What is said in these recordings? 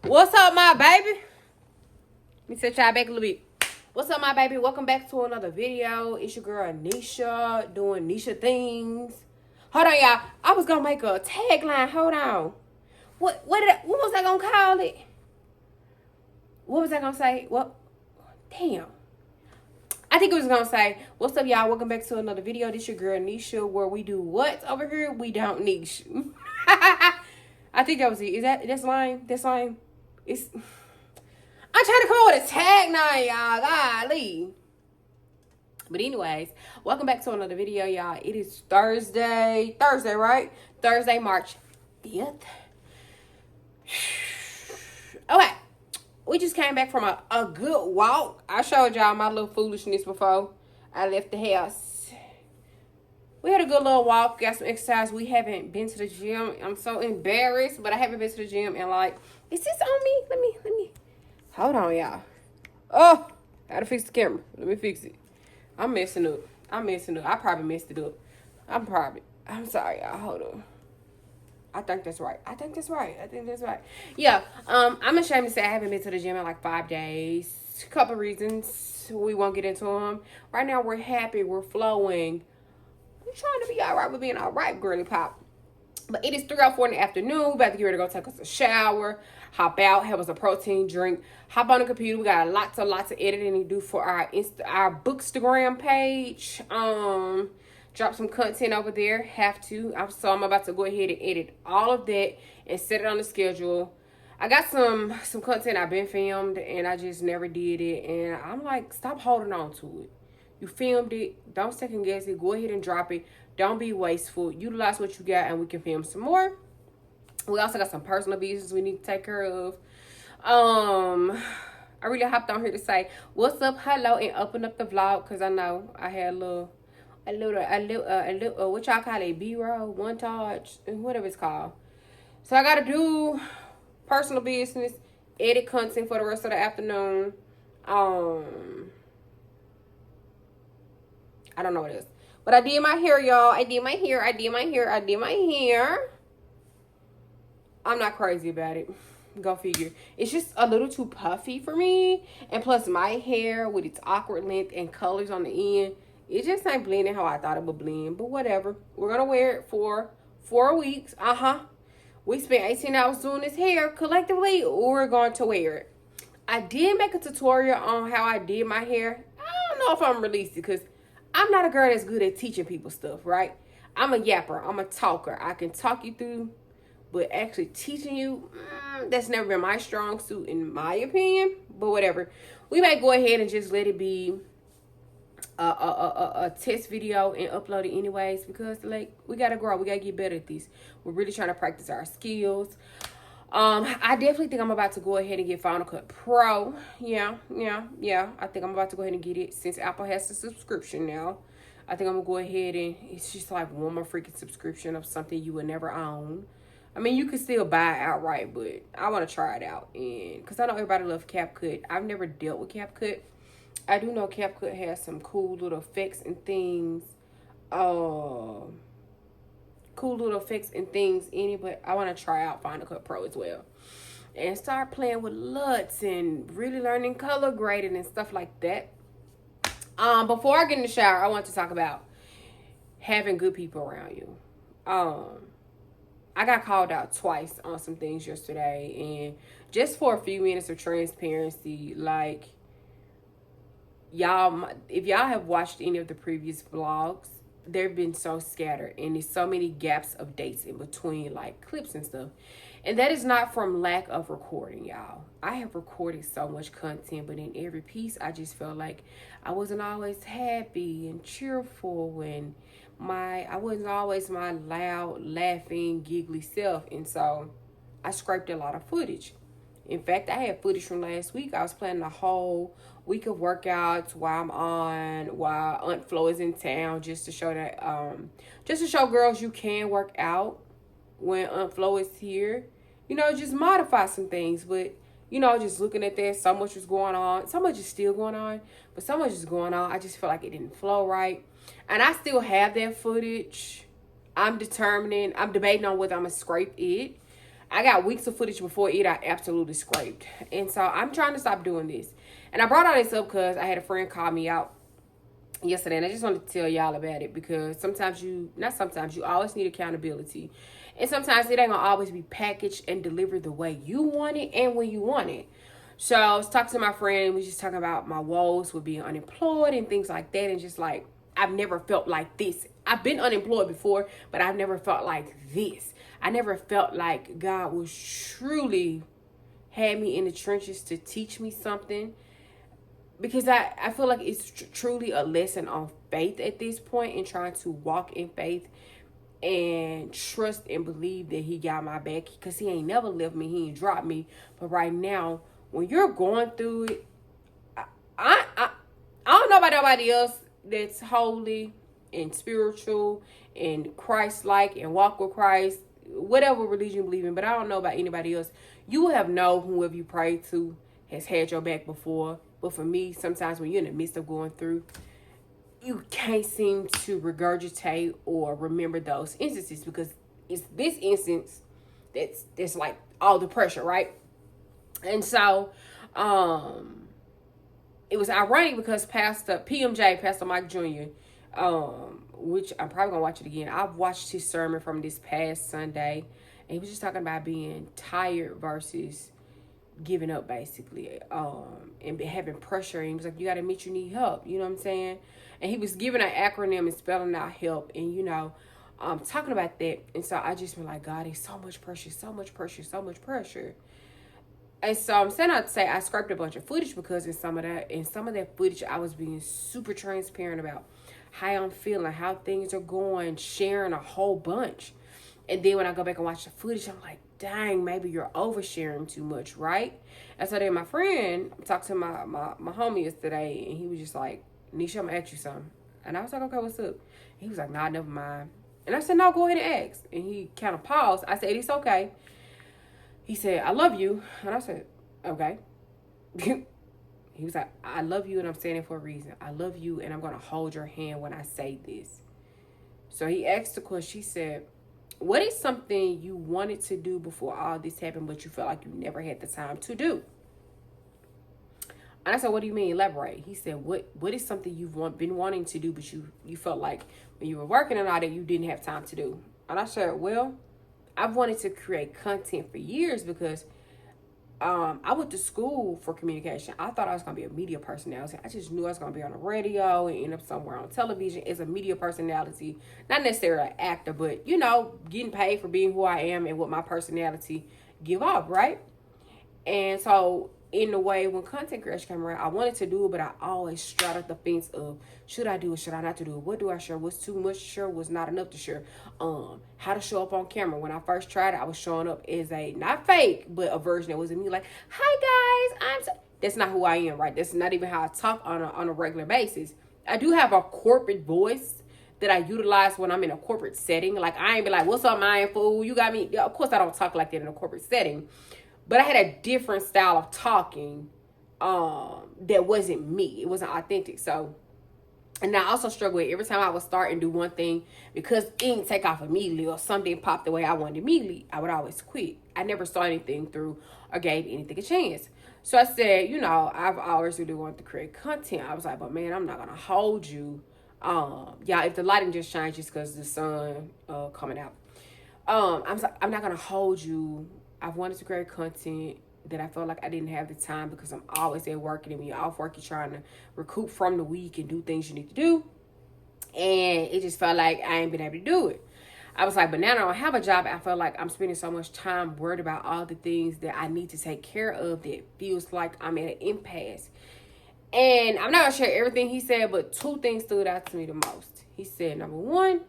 What's up, my baby? Let me set y'all back a little bit. What's up, my baby? Welcome back to another video. It's your girl Nisha doing Nisha things. Hold on, y'all. I was gonna make a tagline. Hold on. What was I gonna call it? What was I gonna say? What? Damn. I think it was gonna say, what's up, y'all? Welcome back to another video. This your girl Nisha, where we do what over here? We don't niche. I think that was it. That's lame? That's lame. I'm trying to come up with a tag now, y'all. Golly. But anyways, welcome back to another video, y'all. It is Thursday. Thursday, right? Thursday, March 5th. Okay. We just came back from a good walk. I showed y'all my little foolishness before I left the house. We had a good little walk, got some exercise. We haven't been to the gym. I'm so embarrassed, but I haven't been to the gym. And like, is this on me? Let me. Hold on, y'all. Oh, gotta fix the camera. Let me fix it. I'm messing up. I probably messed it up. I'm sorry, y'all. Hold on. I think that's right. Yeah. I'm ashamed to say I haven't been to the gym in like 5 days. A couple reasons. We won't get into them. Right now, we're happy. We're flowing. We're trying to be all right. We're being all right, girly pop. But it is 3:04 in the afternoon. We're about to get ready to go take us a shower, hop out, have us a protein drink, hop on the computer. We got lots of editing to do for our Bookstagram page. Drop some content over there. Have to. So I'm about to go ahead and edit all of that and set it on the schedule. I got some content I've been filmed and I just never did it. And I'm like, stop holding on to it. You filmed it. Don't second guess it. Go ahead and drop it. Don't be wasteful. Utilize what you got and we can film some more. We also got some personal business we need to take care of. I really hopped on here to say what's up, hello, and open up the vlog because I know I had a little what y'all call it, B-roll, one touch, whatever it's called. So I gotta do personal business, edit content for the rest of the afternoon. I don't know what it is. But I did my hair, y'all. I did my hair. I'm not crazy about it. Go figure. It's just a little too puffy for me. And plus my hair with its awkward length and colors on the end, it just ain't blending how I thought it would blend. But whatever. We're going to wear it for 4 weeks. We spent 18 hours doing this hair collectively. We're going to wear it. I did make a tutorial on how I did my hair. I don't know if I'm released it because I'm not a girl that's good at teaching people stuff, right? I'm a yapper. I'm a talker. I can talk you through, but actually teaching you, that's never been my strong suit in my opinion. But whatever. We might go ahead and just let it be a test video and upload it anyways because like we got to grow. We got to get better at this. We're really trying to practice our skills. I definitely think I'm about to go ahead and get Final Cut Pro. Yeah. I think I'm about to go ahead and get it since Apple has the subscription now. I think I'm going to go ahead and it's just like one more freaking subscription of something you would never own. I mean, you can still buy it outright, but I want to try it out. And because I know everybody loves CapCut. I've never dealt with CapCut. I do know CapCut has some cool little effects and things. In it, but I want to try out Final Cut Pro as well and start playing with LUTs and really learning color grading and stuff like that. Before I get in the shower, I want to talk about having good people around you. I got called out twice on some things yesterday, and just for a few minutes of transparency, like y'all, if y'all have watched any of the previous vlogs, they've been so scattered and there's so many gaps of dates in between like clips and stuff, and that is not from lack of recording, y'all. I have recorded so much content, but in every piece I just felt like I wasn't always happy and cheerful, and I wasn't always my loud, laughing, giggly self, and so I scraped a lot of footage. In fact, I had footage from last week. I was planning a whole week of workouts while Aunt Flo is in town, just to show that, just to show girls you can work out when Aunt Flo is here. You know, just modify some things. But, you know, just looking at that, so much was going on. So much is still going on, but so much is going on. I just feel like it didn't flow right. And I still have that footage. I'm debating on whether I'm going to scrape it. I got weeks of footage before it I absolutely scraped. And so I'm trying to stop doing this. And I brought all this up because I had a friend call me out yesterday. And I just wanted to tell y'all about it. Because you always need accountability. And sometimes it ain't going to always be packaged and delivered the way you want it and when you want it. So I was talking to my friend. We was just talking about my woes with being unemployed and things like that. And just like, I've never felt like this. I've been unemployed before, but I've never felt like this. I never felt like God was truly had me in the trenches to teach me something, because I feel like it's truly a lesson on faith at this point, and trying to walk in faith and trust and believe that he got my back, because he ain't never left me. He ain't dropped me. But right now, when you're going through it, I don't know about nobody else that's holy and spiritual and Christ-like and walk with Christ, whatever religion you believe in, but I don't know about anybody else. You will have known whoever you pray to has had your back before. But for me, sometimes when you're in the midst of going through, you can't seem to regurgitate or remember those instances, because it's this instance that's like all the pressure, right? And so it was ironic because Pastor Mike Jr., which I'm probably gonna watch it again. I've watched his sermon from this past Sunday, and he was just talking about being tired versus giving up, basically, and having pressure. And he was like, you got to admit you need help. You know what I'm saying? And he was giving an acronym and spelling out help, and talking about that. And so I just been like, God, it's so much pressure, so much pressure, so much pressure. And so I'm saying out to say I scraped a bunch of footage, because in some of that footage I was being super transparent about how I'm feeling, how things are going, sharing a whole bunch. And then when I go back and watch the footage, I'm like, dang, maybe you're oversharing too much, right? And so then my friend talked to my homie yesterday, and he was just like, Nisha, I'm gonna ask you something. And I was like, okay, what's up? He was like, nah, never mind. And I said, no, go ahead and ask. And he kind of paused. I said, it's okay. He said, I love you. And I said, okay. He was like, I love you, and I'm saying it for a reason. I love you, and I'm going to hold your hand when I say this. So he asked the question. He said, what is something you wanted to do before all this happened, but you felt like you never had the time to do? And I said, what do you mean? Elaborate. He said, what is something you've been wanting to do, but you felt like when you were working and all that, you didn't have time to do? And I said, well, I've wanted to create content for years, because I went to school for communication. I thought I was going to be a media personality. I just knew I was going to be on the radio and end up somewhere on television as a media personality. Not necessarily an actor, but, getting paid for being who I am and what my personality give off, right? And so in the way when content creation came around, I wanted to do it, but I always straddled the fence of, should I do it, should I not do it? What do I share? What's too much to share? What's not enough to share? How to show up on camera. When I first tried it, I was showing up as a, not fake, but a version that wasn't me, like, hi guys, that's not who I am, right? That's not even how I talk on a regular basis. I do have a corporate voice that I utilize when I'm in a corporate setting. Like, I ain't be like, what's up, my fool? You got me? Yeah, of course I don't talk like that in a corporate setting. But I had a different style of talking that wasn't me. It wasn't authentic. So, and I also struggle with every time I would start and do one thing, because it didn't take off immediately or something popped the way I wanted immediately, I would always quit. I never saw anything through or gave anything a chance. So I said, I've always really wanted to create content. I was like, but man, I'm not going to hold you. Y'all, if the lighting just changed just because the sun coming out. I'm not going to hold you. I've wanted to create content that I felt like I didn't have the time, because I'm always at work, and when you're off work, you're trying to recoup from the week and do things you need to do. And it just felt like I ain't been able to do it. I was like, but now I don't have a job. I felt like I'm spending so much time worried about all the things that I need to take care of that feels like I'm at an impasse. And I'm not going to share everything he said, but two things stood out to me the most. He said, number one,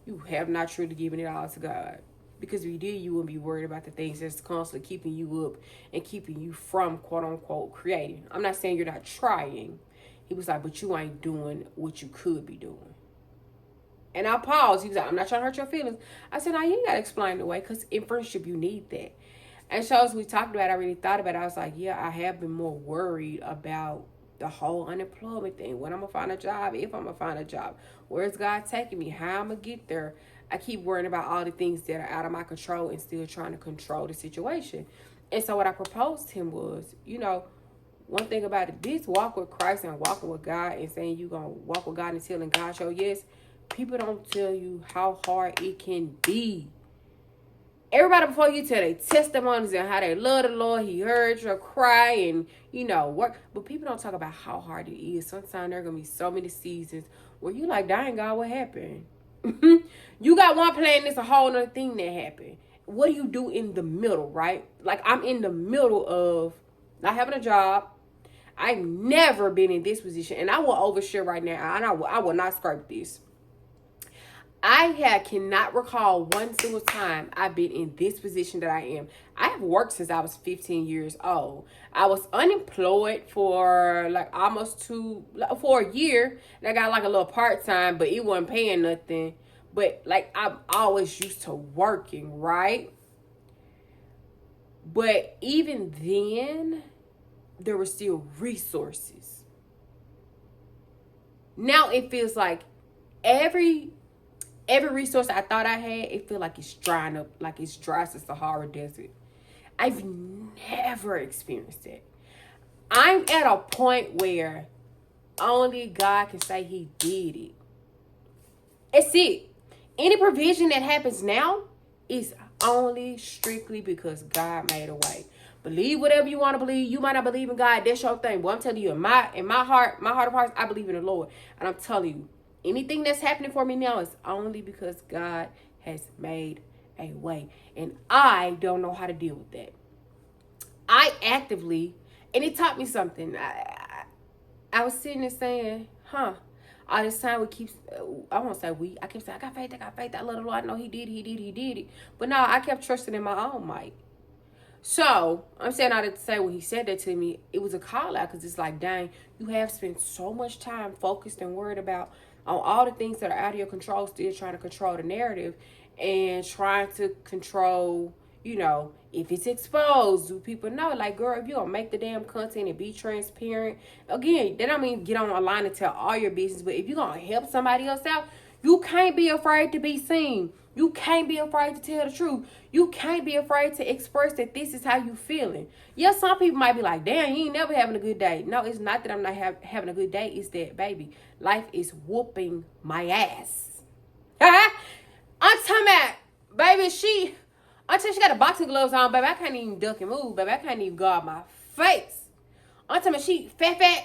you have not truly given it all to God. Because if you did, you wouldn't be worried about the things that's constantly keeping you up and keeping you from, quote unquote, creating. I'm not saying you're not trying. He was like, but you ain't doing what you could be doing. And I paused. He was like, I'm not trying to hurt your feelings. I said, no, you ain't got to explain it away, because in friendship, you need that. And so as we talked about it, I really thought about it. I was like, yeah, I have been more worried about the whole unemployment thing. When I'm going to find a job, if I'm going to find a job. Where's God taking me? How I'm going to get there? I keep worrying about all the things that are out of my control and still trying to control the situation. And so what I proposed to him was, one thing about it, this walk with Christ and walking with God and saying you're going to walk with God and telling God your yes, people don't tell you how hard it can be. Everybody before you tell their testimonies and how they love the Lord, he heard you cry and, work. But people don't talk about how hard it is. Sometimes there are going to be so many seasons where you like, dang, God, what happened? You got one plan, it's a whole other thing that happened. What do you do in the middle, right? Like, I'm in the middle of not having a job. I've never been in this position, and I will overshare right now, and I will not scrape this. cannot recall one single time I've been in this position that I am. I have worked since I was 15 years old. I was unemployed for like for a year. And I got like a little part-time, but it wasn't paying nothing. But like I'm always used to working, right? But even then, there were still resources. Now it feels like every resource I thought I had, it feels like it's drying up, like it's dry as the Sahara Desert. I've never experienced it. I'm at a point where only God can say he did it. It's it. Any provision that happens now is only strictly because God made a way. Believe whatever you want to believe. You might not believe in God. That's your thing. But I'm telling you, in my heart of hearts, I believe in the Lord. And I'm telling you, anything that's happening for me now is only because God has made a way. And I don't know how to deal with that. I actively, and it taught me something. I was sitting there saying, all this time I won't say we, I kept saying, I got faith, I love the Lord, I know he did it. But no, I kept trusting in my own might. So, I'm saying all that to say when he said that to me, it was a call out because it's like, dang, you have spent so much time focused and worried about on all the things that are out of your control, still trying to control the narrative and trying to control, if it's exposed, do people know? Like, girl, if you're going to make the damn content and be transparent, again, that don't mean get on a line and tell all your business, but if you're going to help somebody else out, you can't be afraid to be seen. You can't be afraid to tell the truth. You can't be afraid to express that this is how you feeling. Yes, some people might be like, damn, you ain't never having a good day. No, it's not that I'm not having a good day. It's that, baby, life is whooping my ass. I'm talking about, baby, until she got the boxing gloves on, baby, I can't even duck and move, baby. I can't even guard my face. I'm talking about she fat.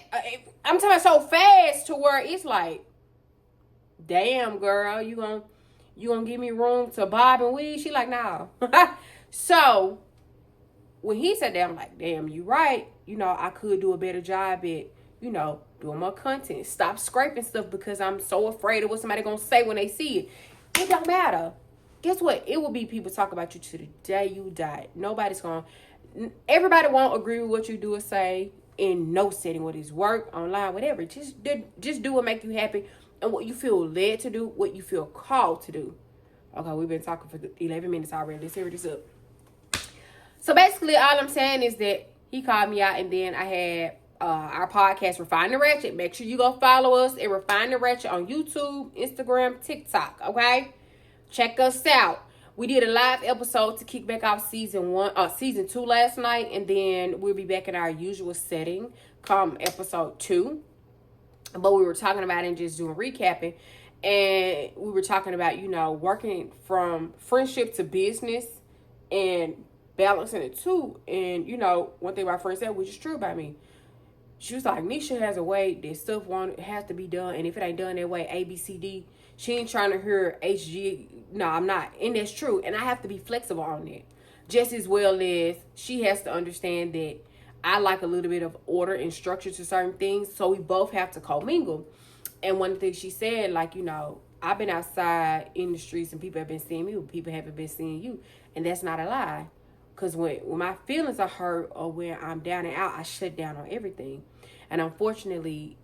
I'm talking about so fast to where it's like, damn, girl, you gonna give me room to bob and weave? She like, no. So when he said that, I'm like, damn, you right. I could do a better job at, doing more content. Stop scraping stuff because I'm so afraid of what somebody gonna say when they see it. It don't matter. Guess what? It will be people talk about you to the day you die. Everybody won't agree with what you do or say in no setting, whether it's work, online, whatever. Just do what make you happy and what you feel led to do, what you feel called to do. Okay, we've been talking for 11 minutes already. Let's hear this up. So basically, all I'm saying is that he called me out, and then I had our podcast, Refine the Ratchet. Make sure you go follow us at Refine the Ratchet on YouTube, Instagram, TikTok, okay? Check us out. We did a live episode to kick back off season 2 last night, and then we'll be back in our usual setting come episode 2. But we were talking about it and just doing recapping, and we were talking about, working from friendship to business and balancing it too. And, one thing my friend said, which is true about me, she was like, Nisha has a way that stuff has to be done, and if it ain't done that way, A, B, C, D, she ain't trying to hear HG. No, I'm not. And that's true. And I have to be flexible on that. Just as well as she has to understand that I like a little bit of order and structure to certain things. So we both have to commingle. And one of the things she said, like, I've been outside in the streets and people have been seeing me, but people haven't been seeing you. And that's not a lie. Because when my feelings are hurt or when I'm down and out, I shut down on everything. And unfortunately,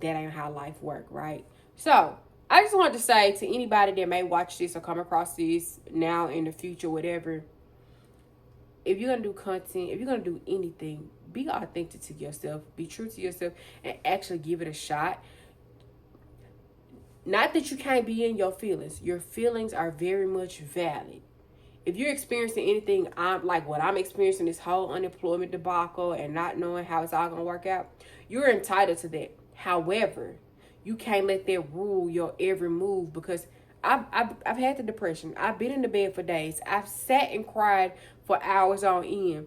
that ain't how life works, right? So I just wanted to say to anybody that may watch this or come across this now in the future, whatever, if you're going to do content, if you're going to do anything, be authentic to yourself, be true to yourself, and actually give it a shot. Not that you can't be in your feelings. Your feelings are very much valid. If you're experiencing anything like what I'm experiencing, this whole unemployment debacle and not knowing how it's all going to work out, you're entitled to that. However, you can't let that rule your every move, because I've had the depression. I've been in the bed for days. I've sat and cried for hours on end.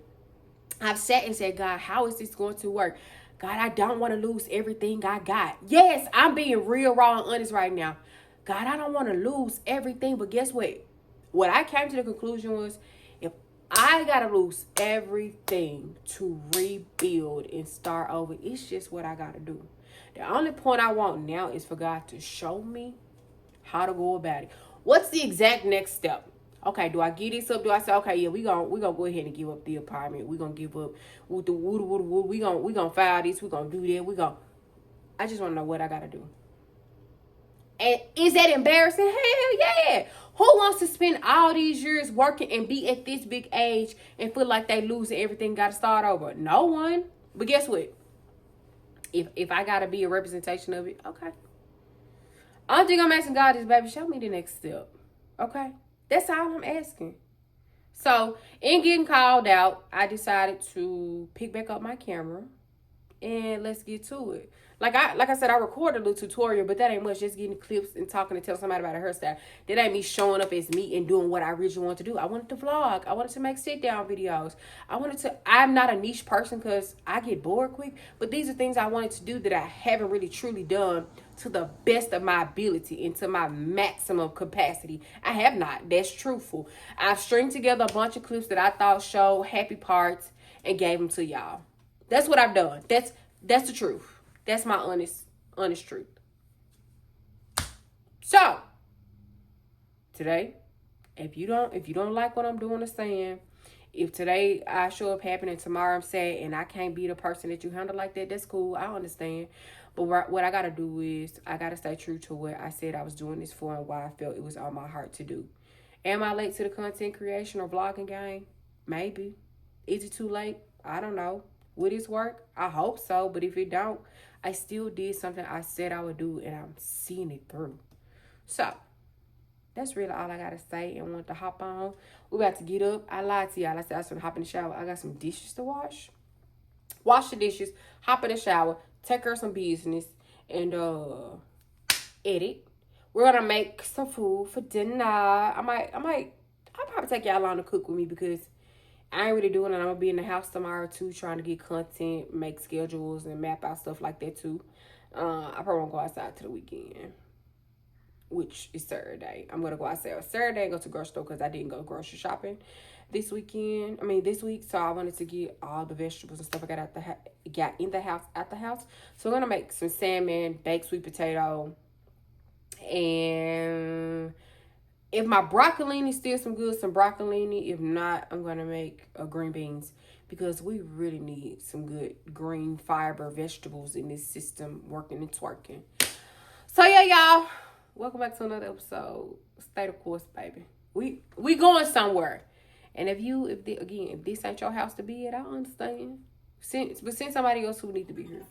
I've sat and said, God, how is this going to work? God, I don't want to lose everything I got. Yes, I'm being real, raw, and honest right now. God, I don't want to lose everything. But guess what? What I came to the conclusion was, if I got to lose everything to rebuild and start over, it's just what I got to do. The only point I want now is for God to show me how to go about it. What's the exact next step? Okay, do I give this up? Do I say, okay, yeah, we gonna go ahead and give up the apartment. We gonna give up with the wood. We gonna file this. We gonna do that. I just want to know what I gotta do. And is that embarrassing? Hell yeah. Who wants to spend all these years working and be at this big age and feel like they losing everything, got to start over? No one. But guess what? If I gotta be a representation of it, okay. Only thing I'm asking God is, baby, show me the next step. Okay? That's all I'm asking. So, in getting called out, I decided to pick back up my camera and let's get to it. Like I said, I recorded a little tutorial, but that ain't much. Just getting clips and talking and telling somebody about a hairstyle. That ain't me showing up as me and doing what I originally wanted to do. I wanted to vlog. I wanted to make sit-down videos. I'm not a niche person because I get bored quick. But these are things I wanted to do that I haven't really truly done to the best of my ability and to my maximum capacity. I have not. That's truthful. I've stringed together a bunch of clips that I thought showed happy parts and gave them to y'all. That's what I've done. That's the truth. That's my honest truth. So, today, if you don't like what I'm doing or saying, if today I show up happy and tomorrow I'm sad and I can't be the person that you handle like that, that's cool. I understand. But what I got to do is I got to stay true to what I said I was doing this for and why I felt it was on my heart to do. Am I late to the content creation or vlogging game? Maybe. Is it too late? I don't know. Will this work? I hope so. But if it don't, I still did something I said I would do and I'm seeing it through. So, that's really all I got to say and want to hop on. We're about to get up. I lied to y'all. I said I was going to hop in the shower. I got some dishes to wash. Wash the dishes. Hop in the shower. Take her some business. And edit. We're going to make some food for dinner. I'll probably take y'all along to cook with me because I ain't really doing it. I'm going to be in the house tomorrow, too, trying to get content, make schedules, and map out stuff like that, too. I probably won't go outside to the weekend, which is Saturday. I'm going to go outside Saturday and go to the grocery store because I didn't go grocery shopping this week. So I wanted to get all the vegetables and stuff I got in the house. So we're going to make some salmon, baked sweet potato, and if my broccolini is still some broccolini. If not, I'm going to make green beans because we really need some good green fiber vegetables in this system working and twerking. So, yeah, y'all. Welcome back to another episode. Stay the course, baby. We going somewhere. And if this ain't your house to be at, I understand. Send somebody else who need to be here.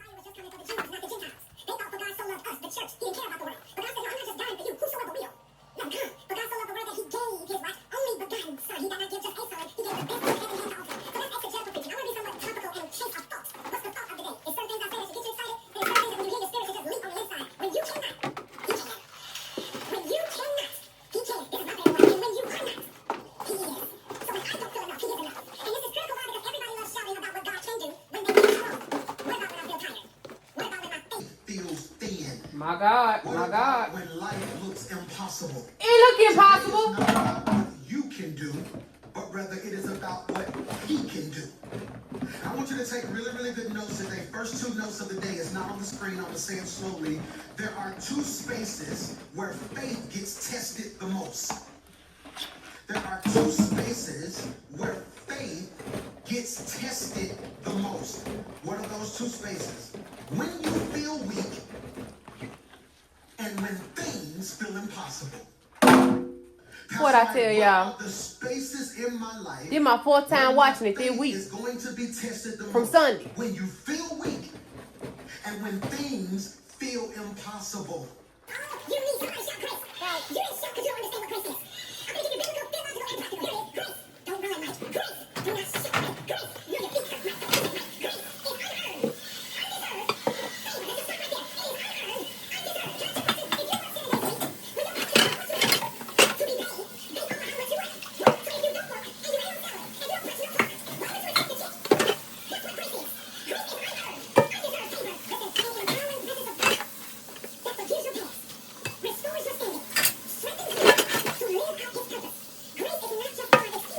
My God. When life looks impossible. It look impossible. It's not about what you can do, but rather it is about what he can do. I want you to take really, really good notes today. First two notes of the day is not on the screen. I'm going to say it slowly. There are two spaces where faith gets tested the most. There are two spaces where faith gets tested the most. What are those two spaces? When you feel weak, and when things feel impossible. What I tell y'all? The spaces in my life. This my fourth time watching it this week. Is going to be tested the from most. Sunday. When you feel weak, and when things feel impossible. You need somebody shout grace. You ain't shout because you don't understand what grace is. I'm going to give you biblical, theological, and practical. Grace. Don't run like grace. Do not shout grace. You're your feet hurt like grace. Grace is unearned. Undeserved. Favor. Let's just stop right there.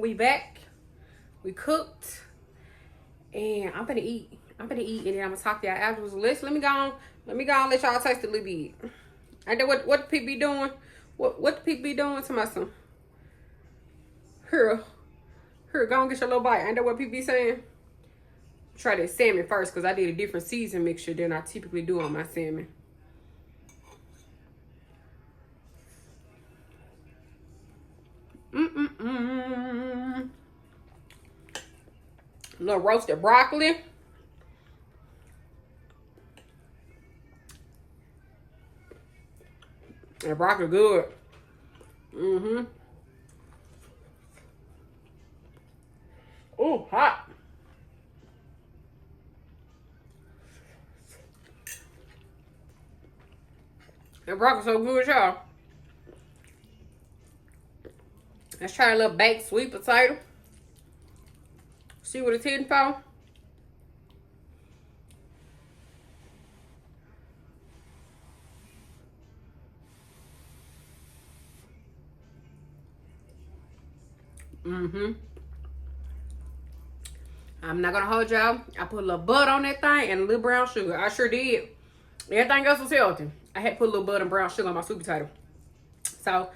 We back. We cooked. And I'm gonna eat. And then I'm gonna talk to y'all afterwards. Let me go on. Let let y'all taste a little bit. And then what the people be doing? What the people be doing to my son? Here, go and get your little bite. Ain't that what people be saying? Try that salmon first, because I did a different season mixture than I typically do on my salmon. Little roasted broccoli. And broccoli good. Ooh, hot. That broccoli so good, y'all. Let's try a little baked sweet potato. See what it's hitting for. I'm not gonna hold y'all. I put a little butter on that thing and a little brown sugar. I sure did. Everything else was healthy. I had to put a little butter and brown sugar on my sweet potato. So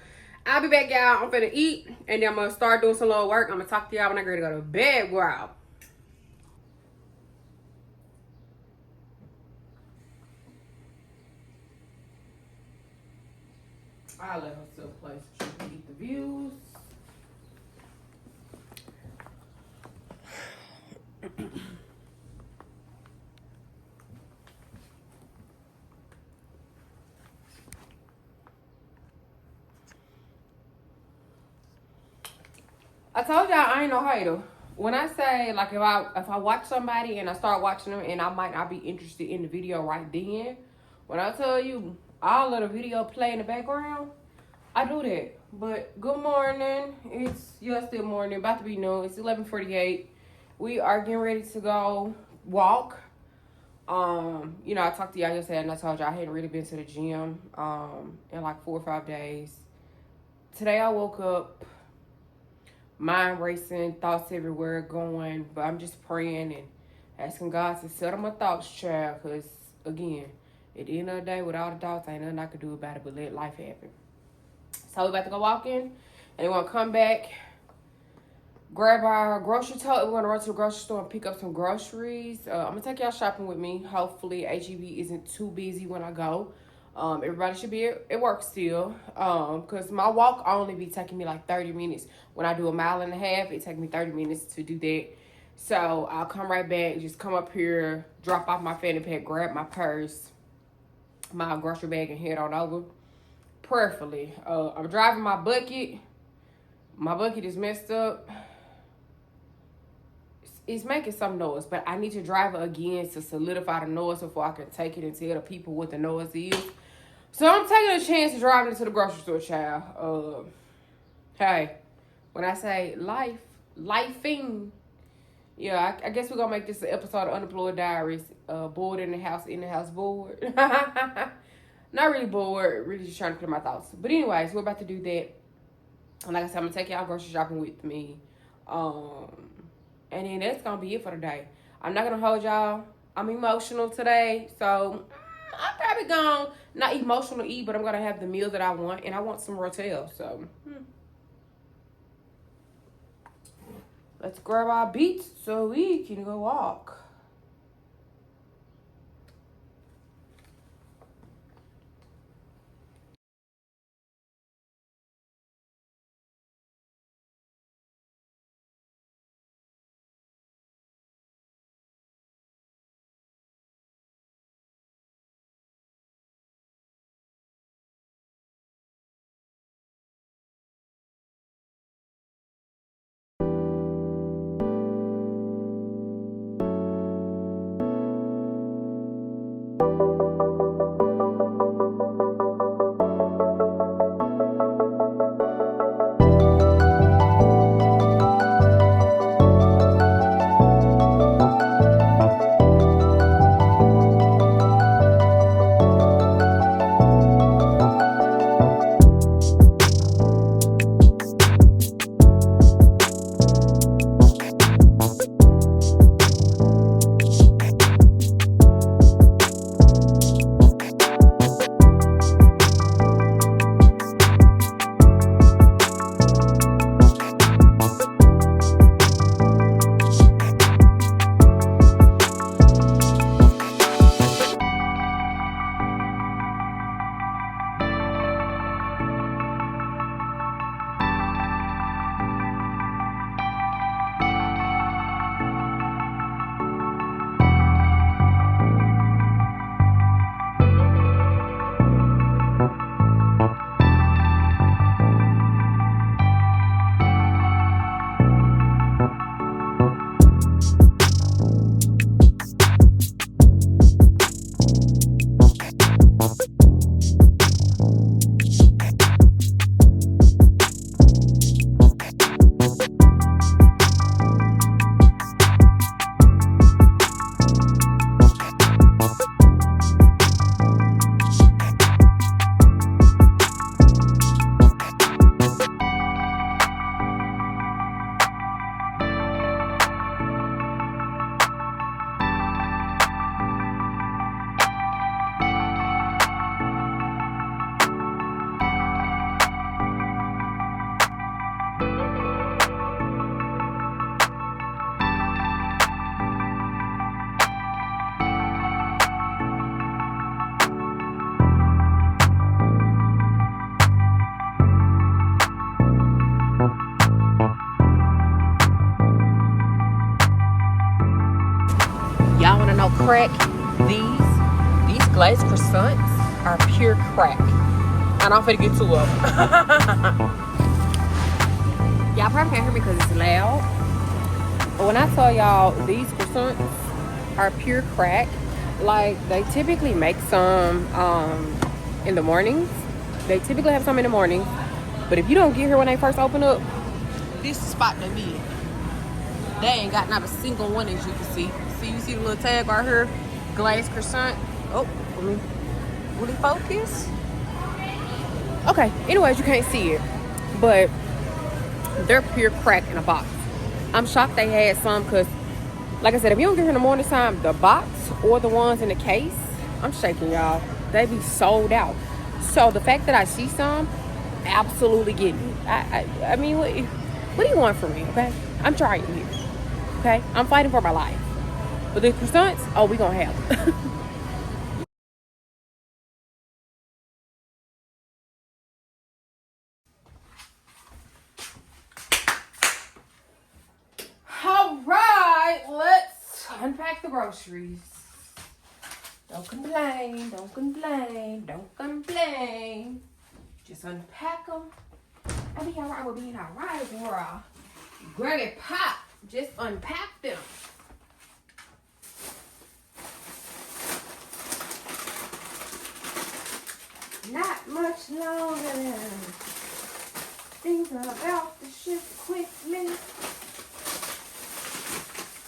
I'll be back, y'all. I'm finna eat, and then I'm gonna start doing some little work. I'm gonna talk to y'all when I get ready to go to bed. Wow. I'll let her still play so she can eat the views. I told y'all I ain't no hater. When I say, like, if I watch somebody and I start watching them and I might not be interested in the video right then, when I tell you I'll let a video play in the background, I do that. But good morning. It's still morning, about to be noon. It's 11:48. We are getting ready to go walk. You know, I talked to y'all yesterday and I told y'all I hadn't really been to the gym in like 4 or 5 days. Today I woke up, mind racing, thoughts everywhere going, but I'm just praying and asking God to settle my thoughts, child, because again, at the end of the day, with all the thoughts, ain't nothing I could do about it but let life happen. So we're about to go walking, and we're going to come back, grab our grocery tote. We're going to run to the grocery store and pick up some groceries. I'm going to take y'all shopping with me. Hopefully, HEB isn't too busy when I go. Everybody should be at work still, because my walk only be taking me like 30 minutes. When I do 1.5 miles, it takes me 30 minutes to do that. So I'll come right back, just come up here, drop off my fanny pack, grab my purse, my grocery bag, and head on over. Prayerfully. I'm driving my bucket. My bucket is messed up. It's making some noise, but I need to drive it again to solidify the noise before I can take it and tell the people what the noise is. So I'm taking a chance to drive into the grocery store, child. Hey, when I say lifing, yeah, I guess we're gonna make this an episode of UnEmployed Diaries. Bored in the house, bored. Not really bored, really just trying to clear my thoughts. But anyways, we're about to do that. And like I said, I'm gonna take y'all grocery shopping with me. And then that's gonna be it for today. I'm not gonna hold y'all. I'm emotional today, so I'm probably gonna not emotional eat, but I'm gonna have the meal that I want, and I want some rotel. So let's grab our beats so we can go walk. Y'all want to know crack? These glazed croissants are pure crack. And I'm finna get two of them. Y'all probably can't hear me because it's loud. But when I tell y'all these croissants are pure crack, like they typically make some in the mornings. They typically have some in the morning. But if you don't get here when they first open up, this is the spot they be at. They ain't got not a single one, as you can see. See, you see the little tag right here? Glazed croissant. Oh, let me really focus. Okay, anyways, you can't see it. But they're pure crack in a box. I'm shocked they had some because, like I said, if you don't get here in the morning time, the box or the ones in the case, I'm shaking, y'all. They be sold out. So the fact that I see some, absolutely getting it. I mean, what do you want from me, okay? I'm trying here, okay? I'm fighting for my life. But the croissants, oh, we gonna have them. All right, let's unpack the groceries. Don't complain, don't complain, don't complain. Just unpack them. I'll be all right with being all right, girl. Granny Pop, just unpack them. Not much longer. Things are about to shift quickly.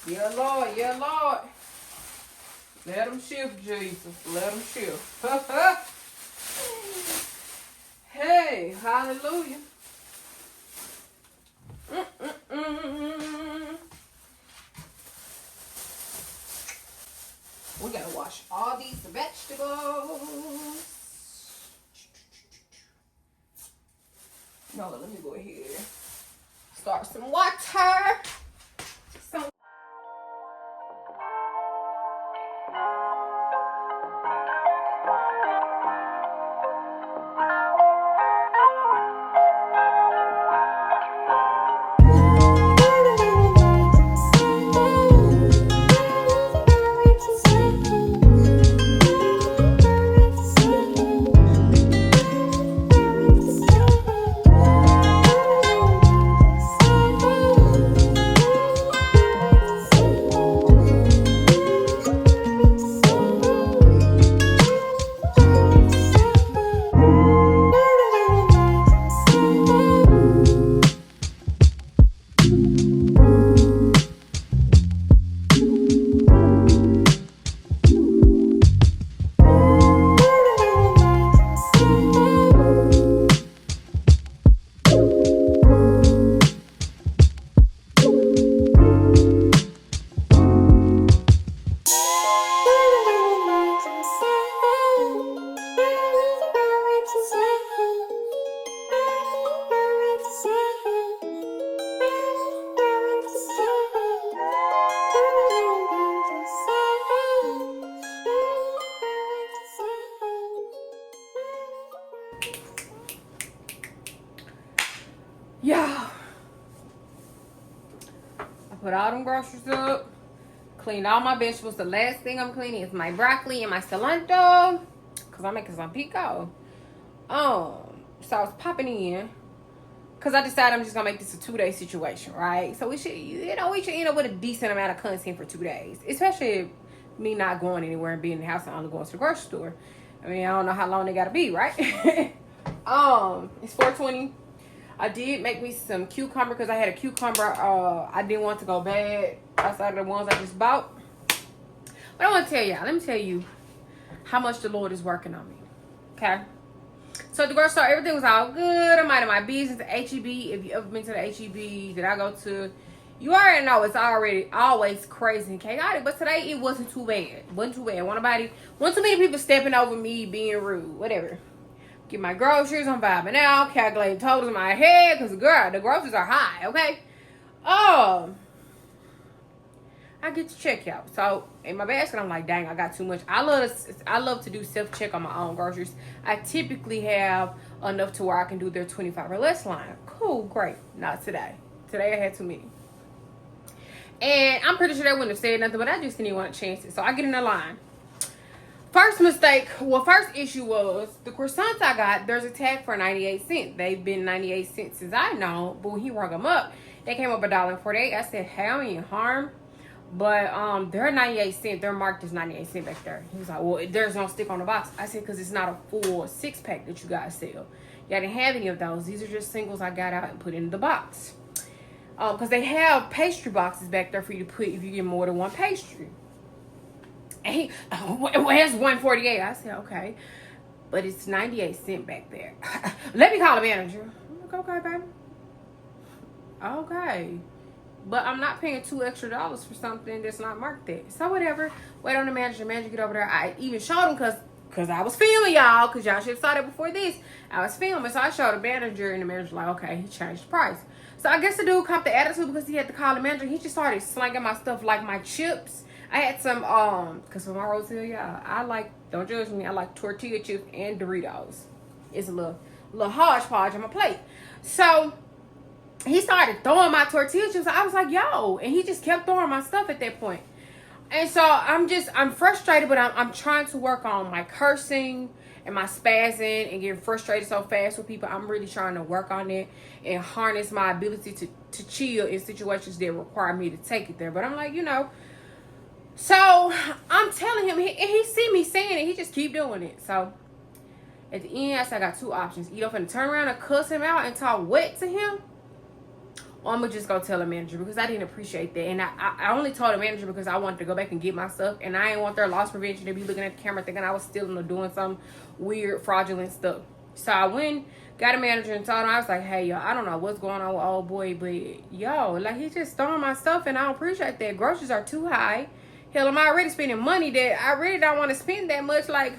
Yeah, Lord, yeah, Lord. Let them shift, Jesus. Let them shift. Hey, hallelujah. We gotta wash all these vegetables. No, let me go ahead. Start some water. Yeah. I put all them groceries up. Cleaned all my vegetables. The last thing I'm cleaning is my broccoli and my cilantro. Because I'm making some pico. So I was popping in. Because I decided I'm just going to make this a 2-day situation, right? So we should, we should end up with a decent amount of content for 2 days. Especially me not going anywhere and being in the house and only going to the grocery store. I mean, I don't know how long they got to be, right? It's 4:20. I did make me some cucumber because I had a cucumber. I didn't want to go bad outside of the ones I just bought. But I want to tell y'all. Let me tell you how much the Lord is working on me. Okay? So at the grocery store, everything was all good. I'm minding my business. The HEB, if you ever been to the HEB that I go to, you already know it's already always crazy and chaotic. But today, it wasn't too bad. It wasn't too bad. Wasn't too many people stepping over me, being rude, whatever. Get my groceries, I'm vibing out, calculating totals in my head, because girl, the groceries are high, okay? I get to check out. So in my basket, I'm like, dang, I got too much. I love to do self-check on my own groceries. I typically have enough to where I can do their 25 or less line. Cool, great. Not today. Today I had too many. And I'm pretty sure they wouldn't have said nothing, but I just didn't even want to chance it. So I get in the line. First issue was the croissants I got, there's a tag for 98 cents. They've been 98 cents since I know, but when he rung them up, they came up $1.48. I said, hey, I ain't harm. But they're 98 cents. They're marked as 98 cents back there. He was like, well, there's no stick on the box. I said, because it's not a full 6-pack that you guys sell. Y'all didn't have any of those. These are just singles I got out and put in the box. Because they have pastry boxes back there for you to put if you get more than one pastry. And he, where's 148? I said, okay. But it's 98 cents back there. Let me call the manager. I'm like, okay, baby. Okay. But I'm not paying $2 extra for something that's not marked there. So whatever. Wait on the manager. The manager get over there. I even showed him because I was filming, y'all. Because y'all should have saw that before this. I was filming. So I showed the manager. And the manager like, okay, he changed the price. So I guess the dude caught the attitude because he had to call the manager. He just started slanging my stuff like my chips. I had some, because for my rotel, y'all, I like, don't judge me, I like tortilla chips and Doritos. It's a little hodgepodge on my plate. So he started throwing my tortilla chips. I was like, yo, and he just kept throwing my stuff at that point. And so I'm frustrated, but I'm trying to work on my cursing and my spazzing and getting frustrated so fast with people. I'm really trying to work on it and harness my ability to chill in situations that require me to take it there. But I'm like, so I'm telling him, he see me saying it, he just keep doing it. So at the end, I said I got two options. Either I'm gonna turn around and cuss him out and talk wet to him, or I'm gonna just go tell the manager because I didn't appreciate that. And I only told the manager because I wanted to go back and get my stuff, and I didn't want their loss prevention to be looking at the camera thinking I was stealing or doing some weird fraudulent stuff. So I went, got a manager and told him, I was like, hey, yo, I don't know what's going on with old boy, but yo, like, he's just throwing my stuff and I don't appreciate that. Groceries are too high. Hell, I'm already spending money that I really don't want to spend that much. Like,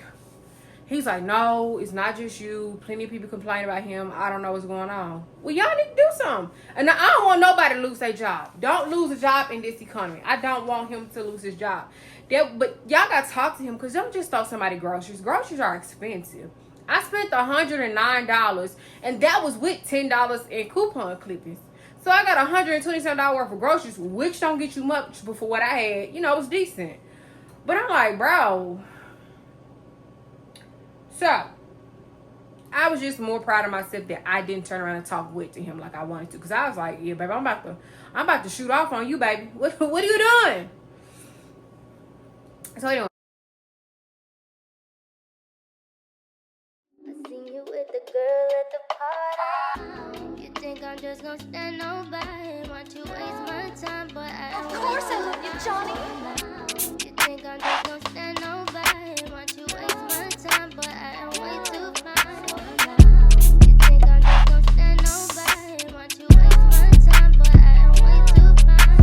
he's like, no, it's not just you. Plenty of people complain about him. I don't know what's going on. Well, y'all need to do something. And I don't want nobody to lose their job. Don't lose a job in this economy. I don't want him to lose his job. But y'all got to talk to him because don't just throw somebody groceries. Groceries are expensive. I spent $109, and that was with $10 in coupon clippings. So I got $127 worth of groceries, which don't get you much, but for what I had, it was decent. But I'm like, bro. So I was just more proud of myself that I didn't turn around and talk wit to him like I wanted to, because I was like, yeah, baby, I'm about to shoot off on you, baby. What are you doing? So anyway. I seen you with the girl at the party. You think I'm just gonna stand nobody? Want you waste my time, but Of course I love you, Johnny. You think I'm just gonna stand nobody? Want you waste my time, but I am way too fine. You think I'm just gonna stand nobody? Want you waste my time, but I am way too fine.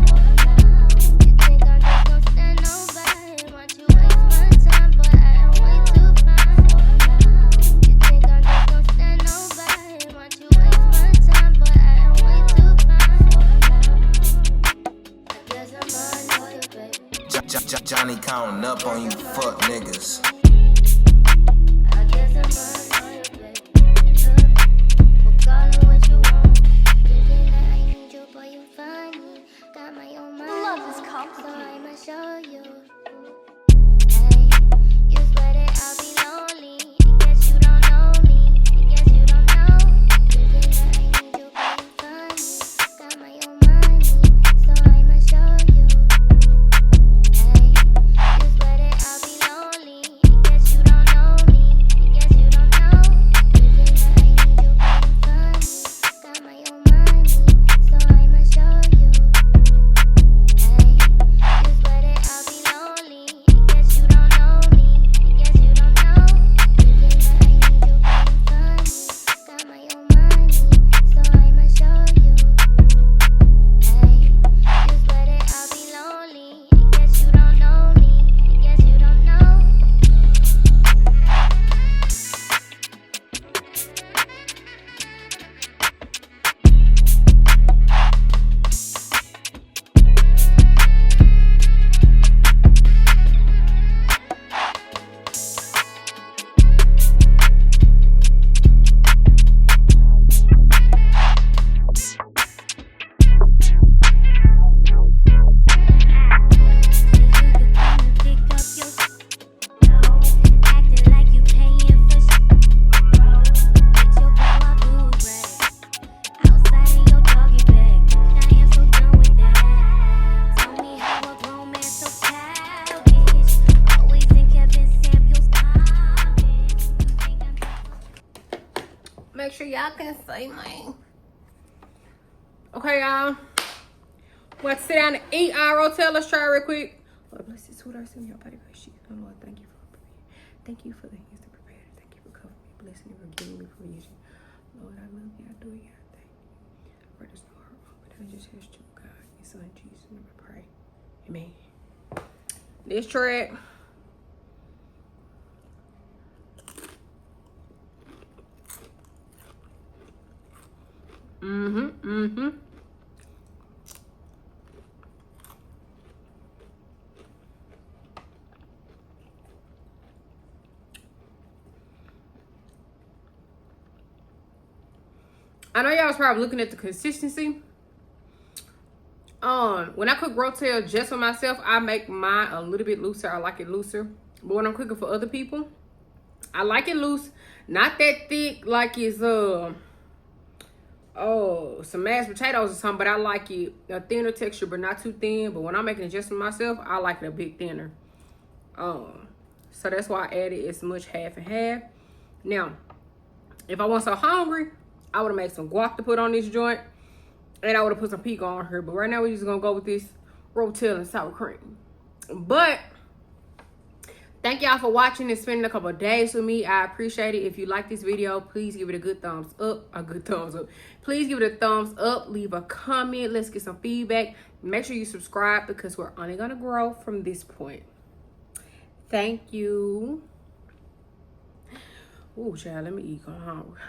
You think I'm just gonna stand nobody? Want you waste my time, but I am way too fine. You think I'm just gonna stand nobody? Want you waste my time, but I am way too fine. I guess I'm on you, baby. Johnny counting up on you, fuck niggas. I guess I'm on you, baby. We'll call it what you want. Thinking that I need you, but you find me. Got my own mind. Love is So complicated. I'ma show you. Hey, you swear that I'll be lonely. I guess you don't know me. I guess you don't know. Thinking that I need you, but you find me. Got my own mind. So I'ma show you. Hey, you swear that I'll be lonely. I sure y'all can see me. Okay, y'all. Let's sit down and eat our rotel. Let's try it real quick. Lord, bless this food I send your body. Oh, Lord, thank you for preparing. Thank you for the hands to prepare. Thank you for covering me, blessing me, for giving me provision. Lord, I love you. I do you. I thank you. For there's no hurt, but I just ask you, God, your son, Jesus, and I pray. Amen. This track. I know y'all was probably looking at the consistency. When I cook rotel just for myself, I make mine a little bit looser. I like it looser. But when I'm cooking for other people, I like it loose. Not that thick like it's some mashed potatoes or something, but I like it a thinner texture, but not too thin. But when I'm making it just for myself, I like it a bit thinner. So that's why I added as much half and half. Now, if I wasn't so hungry, I would have made some guac to put on this joint, and I would have put some pico on her. But right now, we're just gonna go with this rotel and sour cream. But thank y'all for watching and spending a couple of days with me. I appreciate it. If you like this video, please give it a good thumbs up. Please give it a thumbs up. Leave a comment. Let's get some feedback. Make sure you subscribe because we're only gonna grow from this point. Thank you. Ooh, child, let me eat. I'm hungry.